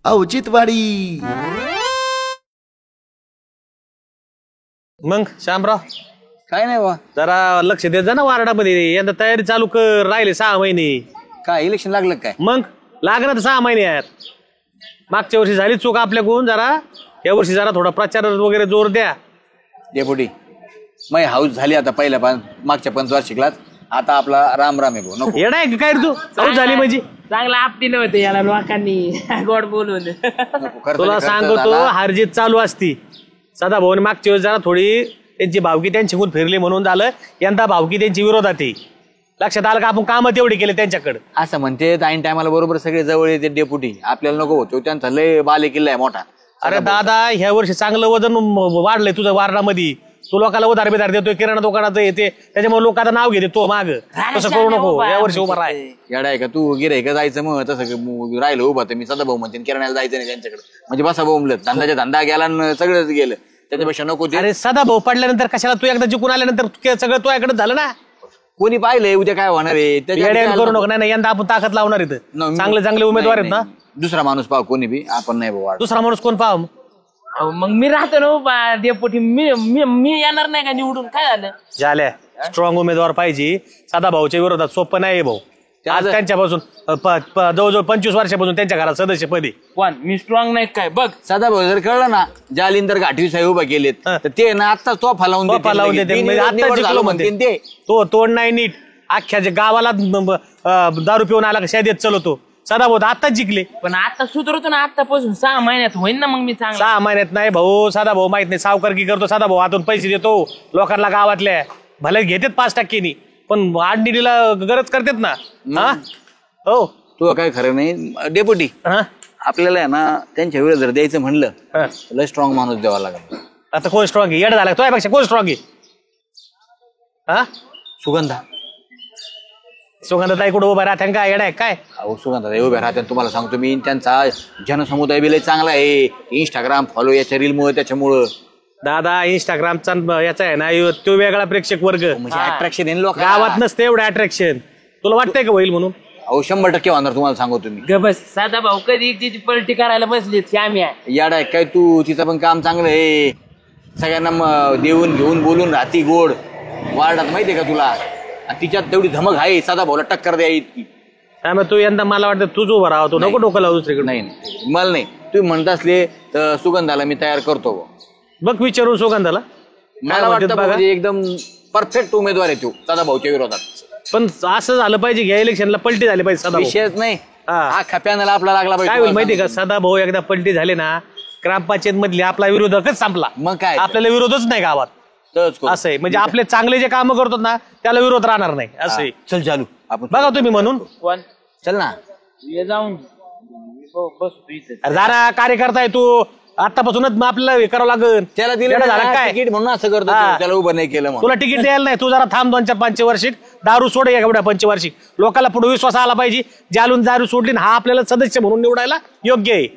औचित्यवाडी. मग श्यामराव काय नाही बा, जरा लक्ष देत जा ना वार्डामध्ये. यंदा तयारी चालू कर, राहिले 6 महिने. काय इलेक्शन लागलं काय? मग लागणार तर 6 महिने यार. मागच्या वर्षी झाली चूक आपल्याकडून, जरा या वर्षी जरा थोडा प्रचार वगैरे जोर द्या. डेपुटी मै हाऊस झाली आता पहिल्या मागच्या 5 वर्षिकलाच. आता आपला राम राम आहे भाऊ, नको येडा आहे काय रे तू? हाऊस झाली म्हणजे चांगला आपटीलं होतं याला लोकांनी गोड बोलून. तुला सांगतो हारजीत चालू असती. सदा भाऊने मागच्या वेळेस जरा थोडी त्यांची भावकी त्यांच्याकडून फिरली म्हणून झालं. यंदा भावकी त्यांची विरोधात आहे. लक्षात आलं का? आपण कामं तेवढी केले त्यांच्याकडे. असं म्हणते ऐन टायमाला बरोबर सगळे जवळ येते डेपुटी. आपल्याला नको होतो, त्यांचा लय बाले किल्ला आहे मोठा. अरे दादा, ह्या वर्षी चांगलं वजन वाढलंय तुझं वार्डामध्ये. तू लोकांना उधार बिधार देतोय, किराणा दुकानाचं येते, त्याच्यामुळे लोक आता नाव घेते तो माग. तसं करू नको, या वर्षी उभा राह. येडा आहे का तू? गिराय का जायचं मग तसं राहिलं उभा तर मी सदा भाऊ म्हणते किराण्याला जायचं नाही त्यांच्याकडे. म्हणजे बसा बोंबलं, धंदा गेला, सगळंच गेलं. त्याच्यापेक्षा नको. अरे सदा भाऊ पडल्यानंतर कशाला? तू एकदा जिंकून आल्यानंतर सगळं तो याकडे झालं ना. कोणी पाहिलंय उद्या काय होणार आहे? करू नको. नाही यंदा आपण ताकद लावणार इथं. चांगले उमेदवार आहेत ना. दुसरा माणूस पाव कोणी बी, आपण नाही भाऊ. दुसरा माणूस कोण पाव? मग मी राहतो ना उभा डेपुटी. मी येणार नाही का निवडून? काय झालं? झाल्या स्ट्रॉंग उमेदवार पाहिजे. सदा भाऊच्या विरोधात सोपं नाही भाऊ. आज त्यांच्यापासून जवळजवळ 25 वर्षापासून त्यांच्या घरात सदस्यपदी. कोण? मी स्ट्रॉंग नाही काय? बघ सदा भाऊ जर कळलं ना, जालिंदर घाटी साहेब उभा केलेत तर ते ना आता तोफा लावून देते. तो तोंड नाही नीट. अख्ख्या जे गावाला दारू पिऊन आला कशा देत चलतो. सदा भाऊ आताच जिंकले. पण आता सुधरतो ना, आतापासून 6 महिन्यात होईल ना. मग मी चांगला 6 महिन्यात नाही भाऊ. सदा भाऊ माहित नाही सावकारकी करतो. सदा भाऊ हातून पैसे देतो लोकांना गावातल्या. भले घेतात 5% पण आडनिडीला गरज करतात ना. हा हो, तू काय खरं नाही डेपुटी. आपल्याला आहे ना त्यांच्या वेळेस जर द्यायचं म्हणलं लय स्ट्रॉंग माणूस द्यावा लागेल. आता कोण स्ट्रॉंग आहे? येड झाला तुझ्यापेक्षा कोण स्ट्रॉंग आहे? हा, सुगंधाताई कुठं उभा राहत्या काय? येड आहे काय? अहो सुगंधाताई उभ्या राहत्या. तुम्हाला सांगतो मी, त्यांचा जनसमुदाय बी लय चांगला आहे. इंस्टाग्राम फॉलो याच्या रीलमुळे त्याच्यामुळं. दादा इंस्टाग्रामचा याचा आहे ना, तो वेगळा प्रेक्षक वर्ग. म्हणजे अट्रॅक्शन आहे लोक गावात नसते एवढं अट्रॅक्शन. तुला वाटतंय का होईल म्हणून? अहो 100% होणार. तुम्हाला सांगतो मी. बस साधा भाऊ कधी तिची पलटी करायला बसली श्याम्या. याड आहे काय तू? तिचं पण काम चांगलं आहे. सगळ्यांना देऊन घेऊन बोलून राहती गोड वार्डात, माहितीये का तुला? तिच्यात तेवढी धमक आहे. साधा भाऊला टक्कर द्या इतकी. त्यामुळे तू यंदा मला वाटतं तूच उभा राहा. तू नको डोकं लावू दुसरीकडे. नाही मला नाही. तुम्ही म्हणत असले तर सुगंधाला मी तयार करतो. बघ विचारून सुगंधाला. मला वाटतं एकदम परफेक्ट उमेदवार आहे तो सदा भाऊच्या विरोधात. पण असं झालं पाहिजे की इलेक्शनला पलटी झाली पाहिजे. सदा विषयच नाही. हा खप्याला आपला लागला पाहिजे. काय होईल माहितीये का? सदा भाऊ एकदा पलटी झाले ना, ग्रामपंचायत मधली आपला विरोधकच संपला. मग काय? आपल्याला विरोधच नाही गावात. असं आहे. म्हणजे आपले चांगले जे काम करतात ना त्याला विरोध राहणार नाही. असं आहे. चल चालू आपण बघा तुम्ही म्हणून. कोण? चल ना ये जाऊन बसतो इथे. जरा कार्यकर्ता आहे तू. आतापासूनच आपल्याला हे करावं लागेल. त्याला दिलं झालं काय? तिकीट म्हणून असं करतो. त्याला उभं नाही केलं. तुला तिकीट द्यायला नाही. तू जरा थांब 2-4 पंचवार्षिक. दारू सोड एवढ्या पंचवार्षिक. लोकांना पुढे विश्वास आला पाहिजे. ज्यालून दारू सोडली हा आपल्याला सदस्य म्हणून निवडायला योग्य आहे.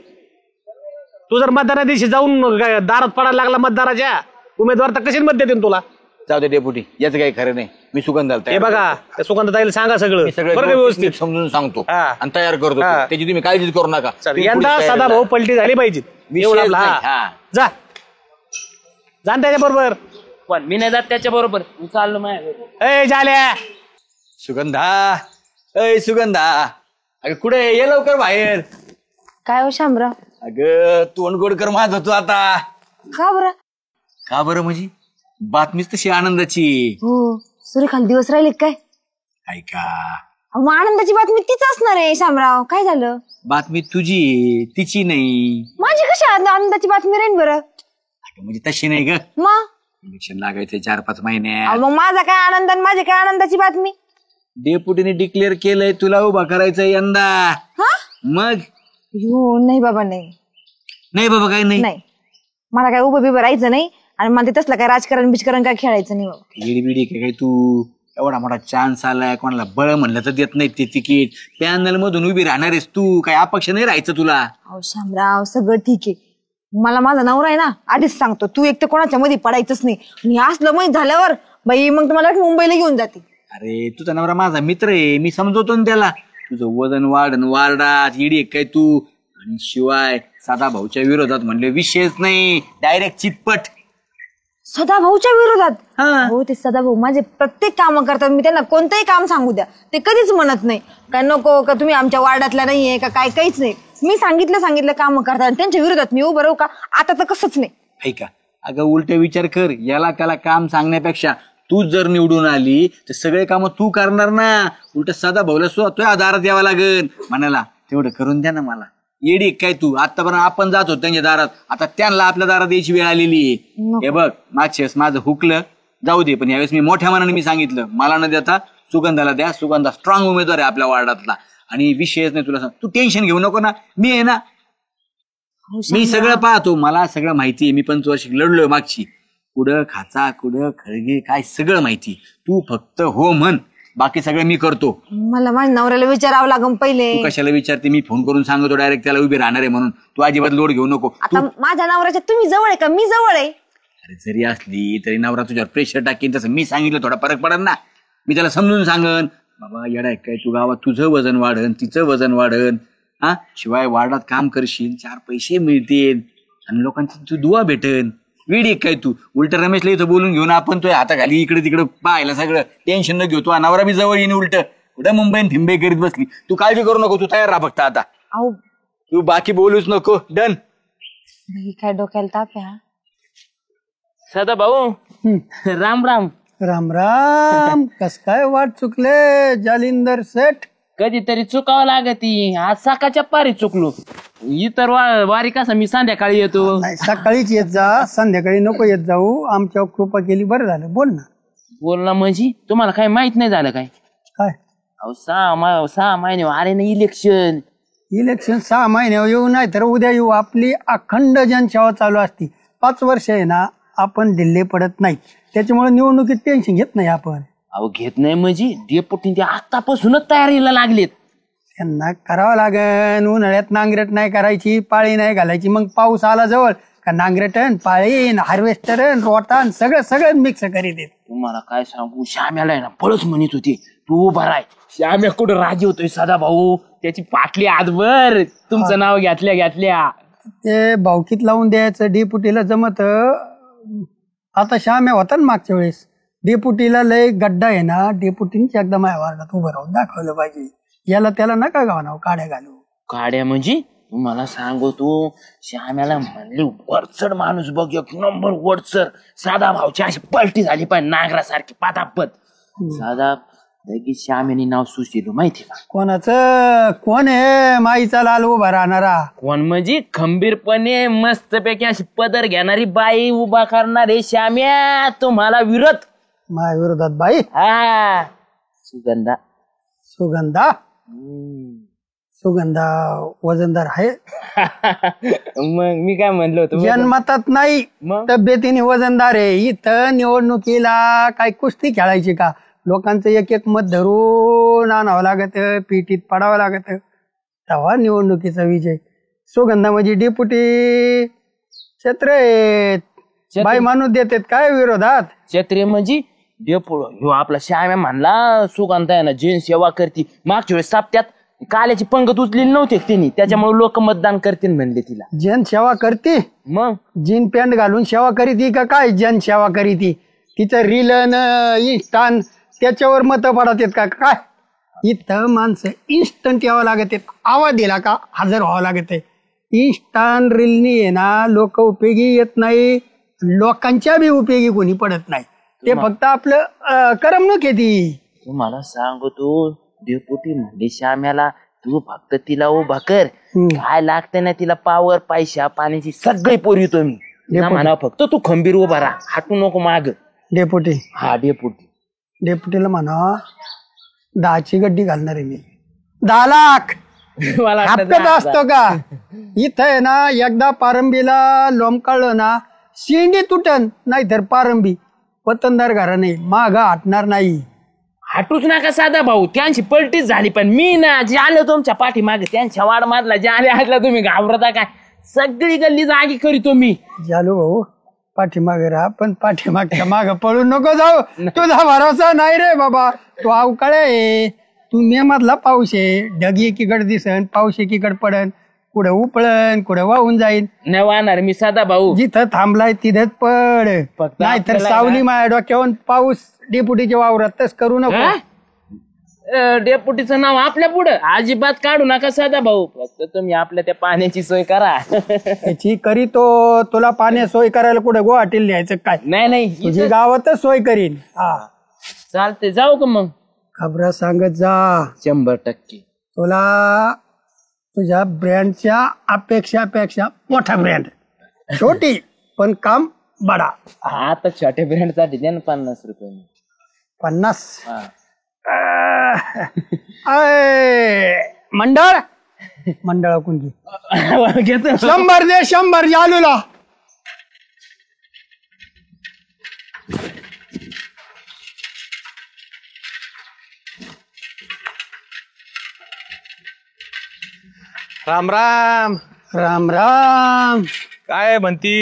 तू जर मतदाना दिवशी जाऊन दारात पडायला लागला मतदाराच्या, उमेदवार तर कशी मत देतील तुला? जाऊ दे डेपुटी, याचं काही खरं नाही. मी सुगंधाला हे बघा, त्या सुगंधाताईला सांगा सगळं बरं व्यवस्थित समजून सांगतो हा. आणि तयार करतो. त्याची तुम्ही काळजी करू नका. यंदा सदा भाऊ पलटी झाली पाहिजे. जा जाण त्याच्या बरोबर. पण मी नाही जात त्याच्या बरोबर. मी चाललो माझ्या. ए झाल्या सुगंधा, ए सुगंधा, अगं कुठे ये लवकर बाहेर. काय हो शामराव? अगं तोंड गोड कर माझं तू आता. का बरं? का बरं म्हणजे बातमीच तशी आनंदाची. हो, सूर्यखाली दिवस राहिले काय? ऐका, मग आनंदाची बातमी तीच असणार आहे शामराव. काय झालं? बातमी तुझी तिची नाही. माझी कशी आनंदाची बातमी राहील बरं? म्हणजे तशी नाही ग. मग इलेक्शन लागायचे 4-5 महिने. मग माझा काय आनंद आणि माझी काय आनंदाची बातमी? डेप्युटीने डिक्लेअर केलंय तुला उभा करायचं यंदा. मग नाही बाबा, नाही नाही बाबा, काय नाही. मला काय उभं बिभं राहायचं नाही. आणि मला तसलं काय राजकारण बिजकारण काय खेळायचं नाही बाबा. बिडी काय तू एवढा मोठा चान्स आलाय, कोणाला बळ म्हणलं तर देत नाही ते तिकीट. पॅनल मधून उभी राहणारेस तू, काय अपक्ष नाही राहायचं तुला. अहो शामराव, सगळं ठीक आहे. मला माझा नवरा आहे ना आधीच सांगतो, तू एक तर कोणाच्या मध्ये पडायचंच नाही. आणि असलं माहित झाल्यावर बाई मग तुम्हाला मुंबईला घेऊन जाते. अरे तुझा नवरा माझा मित्र आहे, मी समजवतो ना त्याला. तुझं वजन वाढन वारडा इडी काय तू आणि शिवाय साधा भाऊच्या विरोधात म्हणले विषयच नाही, डायरेक्ट चितपट. सदाभाऊच्या विरोधात? हा. हो, ते सदाभाऊ माझे प्रत्येक काम करतात. मी त्यांना कोणतंही काम सांगू द्या, ते कधीच म्हणत नाही काय नको का तुम्ही आमच्या वार्डातला नाहीये का काय, काहीच नाही. मी सांगितलं काम करतात. त्यांच्या विरोधात मी उभं राहू का? आता तर कसंच नाही. ऐका, अगं उलट विचार कर, याला त्याला काम सांगण्यापेक्षा तू जर निवडून आली तर सगळे काम तू करणार ना. उलट साधा भाऊला तुझ्या दारात यावं लागेल म्हणाला, तेवढं करून द्या ना मला. येडी काय तू? आतापर्यंत आपण जात होतो त्यांच्या दारात, आता त्यांना आपल्या दारात यायची वेळ आलेली आहे. हे बघ, मागच्या वेळेस माझं हुकलं जाऊ दे, पण यावेळेस मी मोठ्या मनाने मी सांगितलं मला न देता सुगंधाला द्या. सुगंधा स्ट्रॉंग उमेदवार आहे आपल्या वार्डातला आणि विषयच नाही. तुला सांग, तू टेन्शन घेऊ नको ना, मी आहे ना. मी सगळं पाहतो, मला सगळं माहिती आहे. मी 5 वर्ष लढलोय मागची, कुठं खाचा कुठं खळगे काय सगळं माहिती. तू फक्त हो म्हण, बाकी सगळं मी करतो. मला माझ्या नवऱ्याला विचारावं लागेल पहिले. तू कशाला विचारते? मी फोन करून सांगतो डायरेक्ट त्याला उभी राहणार आहे म्हणून. तू अजिबात लोड घेऊ नको. आता माझ्या नवऱ्याच्या तुम्ही जवळ आहे का मी जवळ आहे? अरे जरी असली तरी नवरा तुझ्यावर प्रेशर टाकेन, तसं मी सांगितलं थोडा फरक पडत ना. मी त्याला समजून सांगन, बाबा येडा आहे काय तू, गावात तुझं वजन वाढन तिचं वजन वाढन. हा, शिवाय वार्डात काम करशील, 4 पैसे मिळतील आणि लोकांची तू दुआ भेटन. वेडी काय तू? उलट रमेशला इथं बोलून घेऊन आपण तो हाताखाली इकडे तिकडे पाहायला सगळं टेन्शन न घेऊ. तो नवरा बी जवळ येईन, उलट कुठं मुंबईन फिंबे करीत बसली. तू काळजी करू नको, तू तयार राहा फक्त आता. अहो तू बाकी बोलूच नको. डन. काय डोक्याला ताप आहे? सदा भाऊ राम राम. राम राम. कस काय वाट चुकले जालिंदर सेठ? कधीतरी चुकावं लागती. आज सकाळच्या पारी चुकलो. इतर वारी कसा मी संध्याकाळी येतो. नाही, सकाळीच येत जा, संध्याकाळी नको येत जाऊ. आमच्यावर कृपा केली, बरं झालं. बोल ना. बोलला म्हणजे तुम्हाला काही माहित नाही झालं काय? काय अहो 6 महिने अरे ना इलेक्शन. इलेक्शन 6 महिन्यावर येऊ, नाही तर उद्या येऊ. आपली अखंड जनसेवा चालू असती. 5 वर्ष आहे ना, आपण दिल्ली पडत नाही. त्याच्यामुळे निवडणुकीत टेन्शन घेत नाही आपण. अहो घेत नाही म्हणजे डेपुटी ते आतापासूनच तयारीला लागलेत. त्यांना करावं लागेल. उन्हाळ्यात नांगरट नाही करायची, पाळी नाही घालायची. मग पाऊस आला जवळ का नांगरटन पाळीन हार्वेस्टरन रोटान सगळं मिक्स करीत येत. तुम्हाला काय सांगू, श्याम्याला आहे ना पळच म्हणत होते तू उभा राय. श्याम्या कुठं राजी होतोय सदा भाऊ, त्याची पाटली आजभर तुमचं नाव घेतल्या. ते भावकीत लावून द्यायचं डेपुटीला जमत. आता श्याम्या होता ना मागच्या वेळेस, डेपुटीला लय गड्डा आहे ना, डेपुटींची एकदा माझ्या वार्डात उभं राहून दाखवलं पाहिजे. याला त्याला नका गाव काड्या घालू. काड्या म्हणजे तुम्हाला सांगू, तू श्याम्याला म्हणली वरचड माणूस बघ, 1 नंबर वरचड. साधा भाऊची अशी पलटी झाली पण नागरासारखी पातापत. साधा लगेच श्याम्याने नाव सुचलं माहिती का? कोणाचं? कोण आहे माईचा लाल उभा राहणारा? कोण म्हणजे खंबीरपणे मस्तपैकी अशी पदर घेणारी बाई उभा करणारे श्याम्या. तुम्हाला विरोध? माझ्या विरोधात बाई? हा, सुगंधा. सुगंधा वजनदार आहे. मग मी काय म्हणलो होतो? जन्मतात नाही, मग? तब्येतीने वजनदार आहे. इथं निवडणुकीला काय कुस्ती खेळायची का? लोकांचं एक मत धरून आणावं लागत, पिटीत पडावं लागत, तेव्हा निवडणुकीचा विजय. सुगंधा म्हणजे डेपुटी क्षेत्र आहेत, बाई माणूस देतात काय विरोधात? क्षत्रिय म्हणजे डेपुट ह्यो आपला श्याम्या म्हणला सुगंधा आहे ना जैन सेवा करती. मागच्या वेळेस साप्त्यात काल्याची पंगत उचलेली नव्हती त्यांनी, त्याच्यामुळे लोक मतदान करतील म्हणले तिला. जन सेवा करते? मग जीन पॅन्ट घालून सेवा करीती का काय? जन सेवा करीती. तिचं रीलन इन्स्टान त्याच्यावर मत पडत का काय? इथं माणसं इन्स्टंट यावं लागत, आवाज दिला का हजर व्हावं लागत. इन्स्टंट रीलनी आहे ना लोक उपयोगी येत नाही, लोकांच्या बी उपयोगी कोणी पडत नाही. ते फक्त आपलं करमणूक येते. तुम्हाला सांगतो डेपुटी म्हणले श्याम्याला तू फक्त तिला उभा कर, काय लागतं ना तिला पावर पैसा पाण्याची सगळी पोरी तुम्ही म्हणा, फक्त तू खंबीर उभा राहा, हटू नको माग. डेपुटी? हा डेपुटी. डेपुटीला म्हणा 10ची गड्डी घालणार आहे मी. 10 लाख मला हप्त्यात असतो का? इथं आहे ना एकदा पारंबीला लोंबकाळलं ना शेंडी तुटन, नाहीतर पारंबी वतनदार घरा नाही, मागा हटणार नाही. हटूच नका साधा भाऊ, त्यांची पलटीच झाली. पण मी ना जे आलो तुमच्या पाठीमागे त्यांच्या वाड मधला जे आले असला तुम्ही घाबरता काय? सगळी गल्ली जागी करीतो मी. जालू भाऊ पाठीमागे राहा, पण पाठीमागच्या माग पळून नको जाऊ. तुझा भरोसा नाही रे बाबा. तू अवकाळे आहे, तू मे मधला पाऊस आहे, ढग एकीकडे दिसन पाऊस एकीकडे पडन. कुठं उपळण कुठं वाहून जाईल. नाही वाहणार मी साधा भाऊ. जिथं थांबलाय तिथेच पड, फक्त नाहीतर आपल्याला सावली माझ्या डोक्यावर पाऊस डेपुटीच्या वावरात तस करू नको. डेपुटीचं नाव आपल्या पुढं अजिबात काढू नका साधा भाऊ. फक्त तुम्ही आपल्या त्या पाण्याची सोय करा. त्याची करीतो, तुला पाण्या सोय करायला कुठं गुवाहाटीला न्यायचं काय? नाही तुझी गावातच सोय करीन. हा चालते जाऊ का मग. खबरा सांगत जा. 100%. तुला तुझ्या ब्रँडच्या अपेक्षापेक्षा मोठा ब्रँड, छोटी पण काम बडा. आता छोट्या ब्रँड साठी द्या ना 50 रुपये. 50 मंडळ मंडळ कोणती घेतो 100 दे 100 जालूला. राम राम. राम राम. काय म्हणती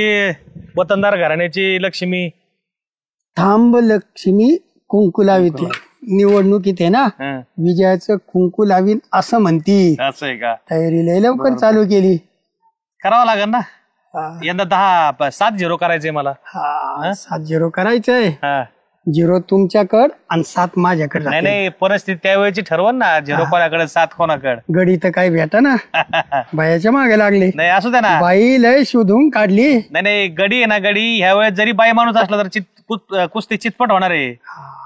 वतनदार घराण्याची लक्ष्मी? थांब लक्ष्मी कुंकू लाविते. निवडणुकीत आहे ना, हं, विजयाचं कुंकू लावीन असं म्हणती. असं आहे का? तयारी लय लवकर चालू केली. करावं लागेल ना हा. यंदा 7-0 करायचंय मला. हा 7-0 करायचंय. हा. 0 तुमच्याकड आणि 7 माझ्याकडे नाही जातील. नाही, परिस्थिती त्यावेळेची ठरवण ना. 0 कोणाकडे 7 कोणाकडे. गडी तर काही भेटा ना, बायाच्या मागे लागले. नाही असू द्या ना. बाई लय शोधून काढली. नाही नाही, गडी आहे ना गडी. ह्या वेळेस जरी बाई माणूस असला तर कुस्ती चितपट होणार आहे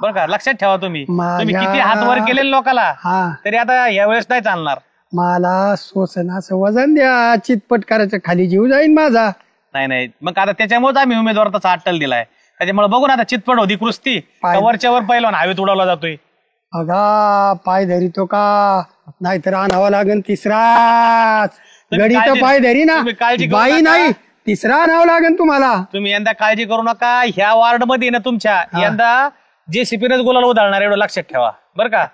बरं का. लक्षात ठेवा तुम्ही. तुम्ही किती हात वर केले लोकाला हा तरी आता ह्या वेळेस नाही चालणार. मला सोसनाचं वजन द्या, चितपट करायचं, खाली जीव जाईन माझा. नाही नाही, मग आता त्याच्यामुळे आम्ही उमेदवार तसा अट्टल दिलाय. त्याच्यामुळे बघू ना आता चितपट होती कुस्ती का वरच्यावर पहिलवान हवेत उडवला जातोय. बघा पाय धरितो का, नाहीतर आणावा लागेल तिसराच. गडी तर पाय धरी ना, तुम्ही काळजी करू बाई नका. नाही तिसरा आणावं लागेल तुम्हाला. तुम्ही यंदा काळजी करू नका. ह्या वॉर्ड मध्ये ना तुमच्या यंदा JCPनेच गुलाल उधळणार एवढं लक्षात ठेवा बरं का.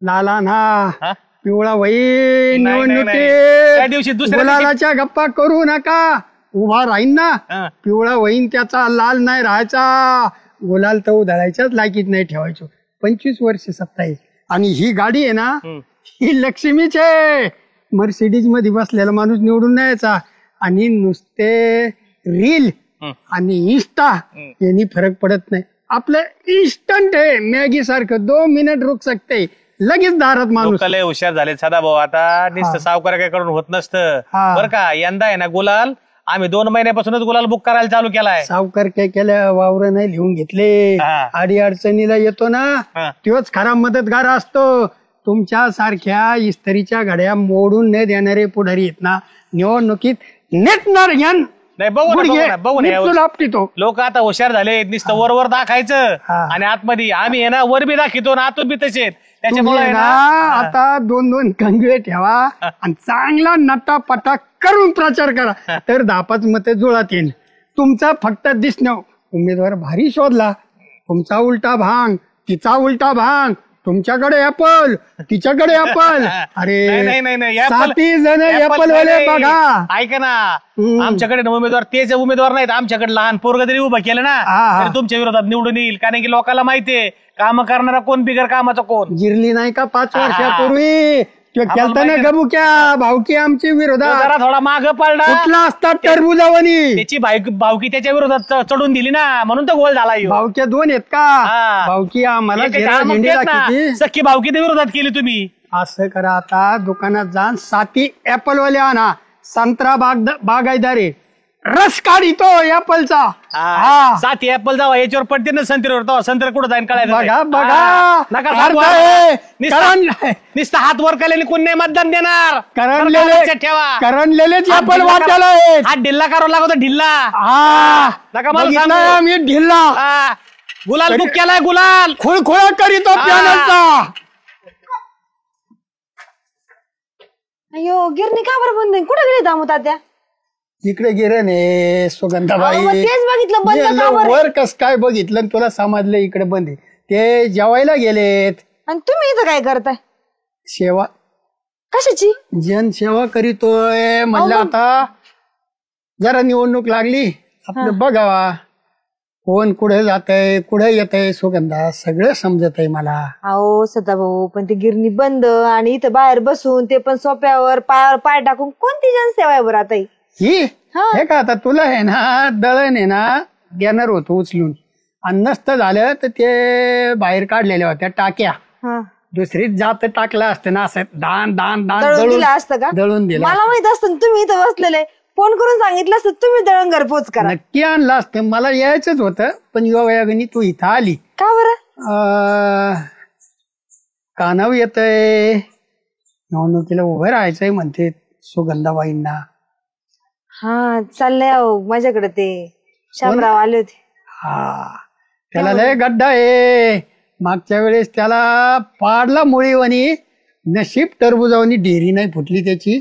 लाला ना हा? पिवळा होईल नाही, नाही, त्या दिवशी निवडणुकीत. दुसऱ्या गुलालाच्या गप्पा करू नका. उभा राहीन ना, हा. पिवळा होईन त्याचा, लाल नाही राहायचा. गुलाल तर उधळायच्याच लायकीत नाही ठेवायचो. 25 वर्ष सत्ता आहे. आणि ही गाडी आहे ना, ही लक्ष्मीच आहे. मर्सिडीज मध्ये बसलेला माणूस निवडून न्यायचा. आणि नुसते रील आणि इंस्टा यांनी फरक पडत नाही. आपलं इन्स्टंट आहे, मॅगी सारखं 2 मिनिट रुक सकते, लगेच दारात माणूस. लोक लय हुशार झाले सदा भाऊ. आता नुसतं सावकार काय करून होत नसतं हा. बरं का. यंदा आहे ना गुलाल आम्ही 2 महिन्यापासूनच गुलाल बुक करायला चालू केलाय. सावकार काय केलं, वावर नाही लिहून घेतले. हा. अडी अडचणीला येतो ना, हा. तोच खरा मदतगार असतो. तुमच्या सारख्या इस्त्रीच्या घड्या मोडून न देणारे पुढारी आहेत ना, निवडणुकीत नेटणार घ्यान. नाही बघू ना, बघू ना यावर्षी. तो लोक आता हुशार झाले. नुसतं वर दाखायचं हा. आणि आतमध्ये आम्ही आहे ना वर बी दाखवतो ना आतून बी तसेच. त्याच्यामुळे तुम्ही आहे ना ना आता 2-2 कंगवे ठेवा आणि चांगला नटापटा करून प्रचार करा, तर 10-5 मते जुळत येईल. तुमचा फक्त दिसणं. उमेदवार भारी शोधला, तुमचा उलटा भांग, तिचा उलटा भांग, तुमच्याकडे ऍपल, तिच्याकडे ऍपल. अरे नाही, नाही, नाही, Apple- 7 जण Apple ऍपल वाले नाही. बघा. ऐका ना, आमच्याकडे ना उमेदवार तेच उमेदवार नाहीत. आमच्याकडे लहान पोरग जरी उभं केलं ना हा. तरी तुमच्या विरोधात निवडून येईल. कारण की लोकांना माहितीये काम करणारा कोण, बिगर कामाचा कोण. जिरली नाही का 5 वर्षापूर्वी तो केलता ना गबुक्या भावकी आमची तो विरोधात. जरा थोडा माग पडला. कुठला असतात टरबुजावणी. त्याची भावकी त्याच्या विरोधात चढून दिली ना, म्हणून तो गोल झाला ह्यो. भावक्या 2 आहेत का? हा. भावकी आम्हाला एक आहे, झेरा हा, मग झेंडी तेच ना. दाखवती. सख्खी भावकी त्या विरोधात केली तुम्ही. असं करा, आता दुकानात जाऊन 7 ऍपल वाले आणा. संत्रा बागायदारी रस काढितो ऍपलचा. हा. 7 ऍपल जावा याच्यावर पडते ना संत्र्यावर, तेव्हा संत्रा कुठं जाईन कळायचं नाही. बघा बघा हा. नका सांगू अर्थ आता. आहे. नुसतं- नुसतं हात वर केल्याने कोण नाही मतदान देणार. करणलेले लक्षात ठेवा. करणलेलेच हात ऍपल ढिल्ला वाचायला आहेत. हात ढिल्ला करावा लागतो, ढिल्ला. हा नका मला बघितलं सांगू. मी ढिल्ला हा. गुलाल बुक केलाय गुलाल. खुळखुळा करीतो हा. पॅनलचा. अयो गिरणी का बरं बंद आहे? कुठे गेले दामू तात्या? इकडे गिरण आहे सुगंधाबाई. अहो, मग तेच बघितलं, बंद गेलं का बरं? वर कस काय बघितलं आणि तुला समजलं इकडे बंद आहे. ते जेवायला गेलेत. आणि तुम्ही इथं काय करताय? सेवा, कशाची? जनसेवा करीतोय म्हणलं. अहो, मग- आता जरा निवडणूक लागली, आपलं बघावा. कोण कुठे जातंय कुठे येतंय सुगंधा सगळं समजत आहे मला. अहो सदाभाऊ पण ती गिरणी बंद आणि इथं बाहेर बसून ते पण सोप्यावर पायावर पाय टाकून कोणती जनसेवा आहे बरं आता ही हे का आता तुला आहे ना दळण आहे ना देणार होतो उचलून आणि नसतं झालं तर ते बाहेर काढलेल्या होत्या टाक्या दुसरीच जात टाकलं असतं ना असं दान दान दान दळून दिलं असतं का? दळून दिलं मला माहित असतं तुम्ही इथं बसलेले फोन करून सांगितलं असतं तुम्ही दळण घरपोच करा. नक्की आणलं असतं मला यायचंच होतं पण योगायोगाने तू इथं आली. का बरं? कानाव येतय निवडणुकीला उभं राहायचंय म्हणते सुगंधाबाईंना. हा चाललंय अहो माझ्याकडे ते शामराव आले होते. हा त्याला लय गड्डा आहे. मागच्या वेळेस त्याला पाडला मुळीवानी नशीब टरबुजावानी डेरी नाही फुटली त्याची.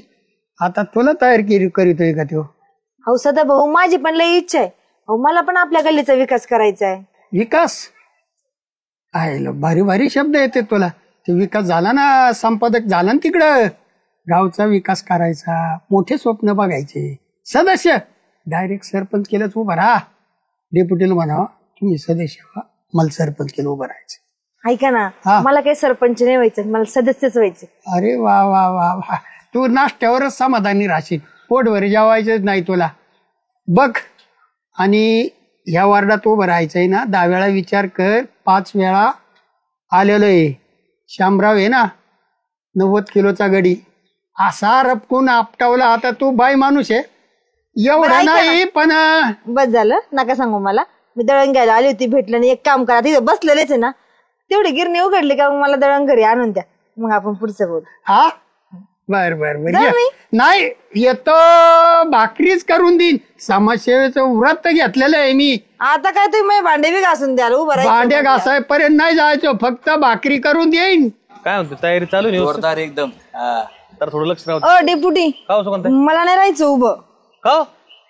आता तुला तयार करीतोय का तो? अहो सदाभाऊ माझी पण लई इच्छा आहे. अहो मला पण आपल्या गल्लीचा विकास करायचा आहे. विकास आहे भारी भारी शब्द येते तुला. ते विकास झाला ना संपादक झाला ना तिकडं गावचा विकास करायचा मोठे स्वप्न बघायचे. सदस्य डायरेक्ट सरपंच केलंच उभं राहा. डेप्युटीला म्हणावं तुम्ही सदस्य व्हा मला सरपंच केलं उभं राहायचं. ऐका ना मला काही सरपंच नाही व्हायचं मला सदस्यच व्हायचं. अरे वा वा वा वा तू नाश्त्यावरच समाधानी राहशील पोटभर जेवायचंच नाही तुला बघ. आणि ह्या वार्डात उभं राहायचंय ना 10 वेळा विचार कर. 5 वेळा आलेलो आहे. शामराव आहे ना 90 किलोचा गडी असा रपकून आपटावला. आता तू बाई माणूस आहे एवढा नाही पण बस झालं नका सांगू मला. मी दळण घ्यायला आली होती भेटलं नाही. एक काम करा तिथं बसलेलेच आहे ना तेवढी गिरणी उघडली का मग मला दळण घरी आणून द्या मग आपण पुढचं बोलू. हा बर बर बर नाही येतो भाकरीच करून देईन. समाजसेवेचं व्रत घेतलेलं आहे मी. आता काय तुम्ही भांडे बी घासून द्याल उभं भांड्या घासायपर्यंत नाही जायचं फक्त भाकरी करून देईन. काय म्हणतो तयारी चालू आहे व्यवस्थित? जोरदार एकदम. तर थोडं लक्ष राहू. अ डेपुटी मला नाही राहायचं उभं. का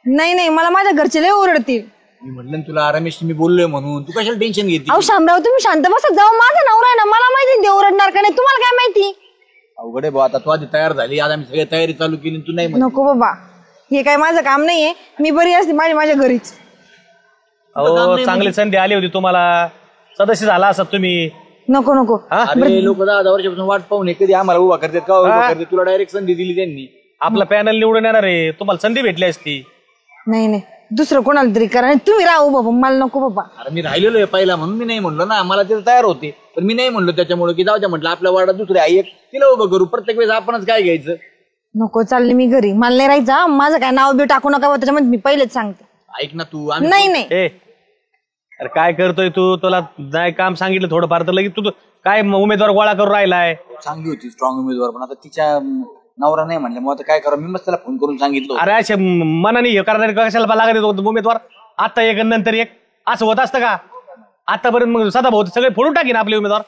नाही नाही मला माझ्या घरचे लय ओरडतील. मी म्हटलं ना तुला रमेश मी बोललोय म्हणून तू कशाला टेन्शन घेते. अहो शामराव तुम्ही शांत बसत जाऊ. माझा नवरा आहे ना मला माहिती ते ओरडणार का नाही तुम्हाला काय माहिती. अवघड आहे भाऊ आता तू आधी तयार झाली आता मी सगळी तयारी चालू केली तू नाही म्हणते. नको बाबा हे काय माझं काम नाहीये. मी बरी असते माझ्या घरीच. अहो चांगली संधी आली होती तुम्हाला सदस्य झाला असत तुम्ही. नको नको अरे लोक 10 वर्षापासून वाट पाहून कधी आम्हाला उभा करतात का उभा करते. तुला डायरेक्ट संधी दिली त्यांनी. आपला पॅनल निवडून येणार आहे तुम्हाला संधी भेटली असती. नाही नाही दुसरं कोणाला तरी करा तुम्ही राहू बाबा मला नको बाबा. अरे मी राहिलेलो आहे पहिला म्हणून मी नाही म्हणलो ना. मला तिथे तयार होते पण मी नाही म्हणलो त्याच्यामुळे की जाऊ द्या म्हटलं आपल्या वार्डात दुसरे आहे एक तिला उभं करू. प्रत्येक वेळेस आपणच काय घ्यायचं. नको चालले मी घरी मला नाही राहायचं. माझं काय नाव बी टाकू नका त्याच्यामध्ये मी पहिलेच सांगते. ऐक ना तू नाही नाही ए अरे काय करतोय तू तुला नाही काम सांगितलं थोडंफार तर लगेच तू काय उमेदवार गोळा करून राहिलाय. चांगली होती स्ट्रॉंग उमेदवार पण आता तिच्या नवरा नाही म्हणलं मग आता काय करा. मी मस्त त्याला फोन करून सांगितलं. अरे असे मनाने हे करणारे कशाला लागत होतं उमेदवार. आता एक नंतर एक असं होत असतं का आतापर्यंत. मग सदाभाऊ सगळे फोडून टाकीन आपले उमेदवार.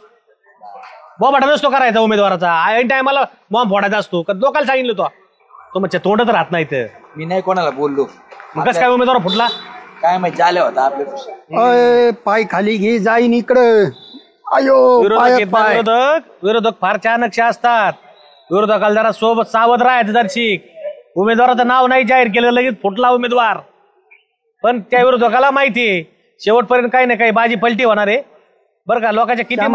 बोबाटा नसतो करायचा उमेदवाराचा ऐन टायमाला बॉम्ब फोडायचा असतो का लोकांना सांगितलं तो मग तोंडच राहत नाही तर. मी नाही कोणाला बोललो. मग कसं काय उमेदवार फुटला काय माहिती आल्या होता आपल्या. अय पाय खाली घे जाईन इकडं. अयो विरोधक फार चाणक्ष असतात. विरोधकाला जरा सोबत सावध राहायचं दर्शिक. उमेदवाराचं नाव नाही जाहीर केलं लगेच फुटला उमेदवार. पण त्या विरोधकाला माहितीये शेवटपर्यंत काही ना काही बाजी पलटी होणार आहे बरं का. लोकांच्या किती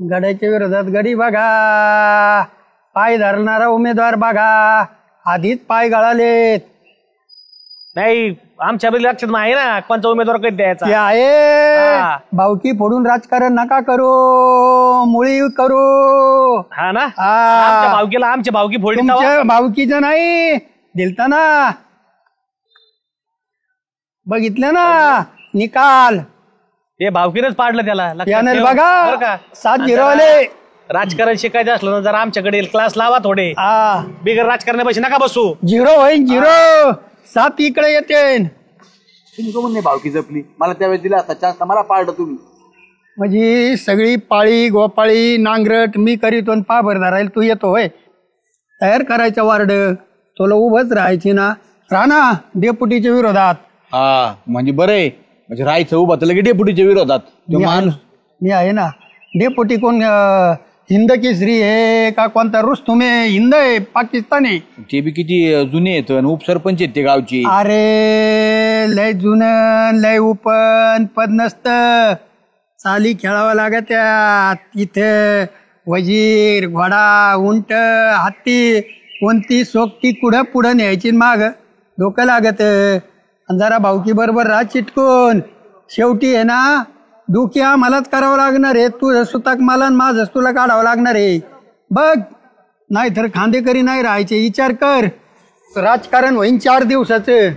गड्याच्या विरोधात गडी बघा. पाय धरणारा उमेदवार बघा. आधीच पाय गळालेत. नाही आमच्या लक्षात आहे ना कोणता उमेदवार कधी द्यायचा. ते आहे भावकी फोडून राजकारण नका करू मुळी करू. हा ना आमच्या भावकी फोडली भावकीचं नाही दिलता ना. बघितलं ना निकाल. ते भावकीनच पाडलं त्याला. बघा 7-0 आले. राजकारण शिकायचं असलं ना जरा आमच्याकडे क्लास लावा थोडे. बिगर राजकारणापाशी नका बसू. 0 होईल 0. 7 इकडे येते. तुम्ही कोण नाही भावकी जपली मला त्यावेळेस दिला असता चान्स मला पाडलं तुम्ही. म्हणजे सगळी पाळी गोपाळी नांगरट मी करीतो पाभर धरायला तू येतो होय. तयार करायचं वार्ड तुला उभंच राहायची ना. राणा डेप्युटीच्या विरोधात. हा म्हणजे बरं आहे म्हणजे राहायचं उभं तर लगे डेप्युटीच्या विरोधात. मी आहे ना. डेप्युटी कोण हिंद केसरी आहे का कोणता रुस्तुम आहे, हिंद आहे पाकिस्तानी. ते बी किती जुने आहेत आणि उपसरपंच आहेत ते गावचे. अरे लय जुनं लय उपन पद नसतं, चाली खेळावं लागत त्यात. इथे वजीर घोडा उंट हत्ती कोणती सोबती पुढं न्यायची माग डोकं लागत. जरा भाऊकी बरोबर राह चिटकून. शेवटी आहे ना डोकी आम्हालाच करावं लागणार आहे. तुझं सुताक मला माझंच तुला काढावं लागणार आहे बघ. नाहीतर खांदेकरी नाही राहायचे. विचार कर, राजकारण होईन 4 दिवसाचं.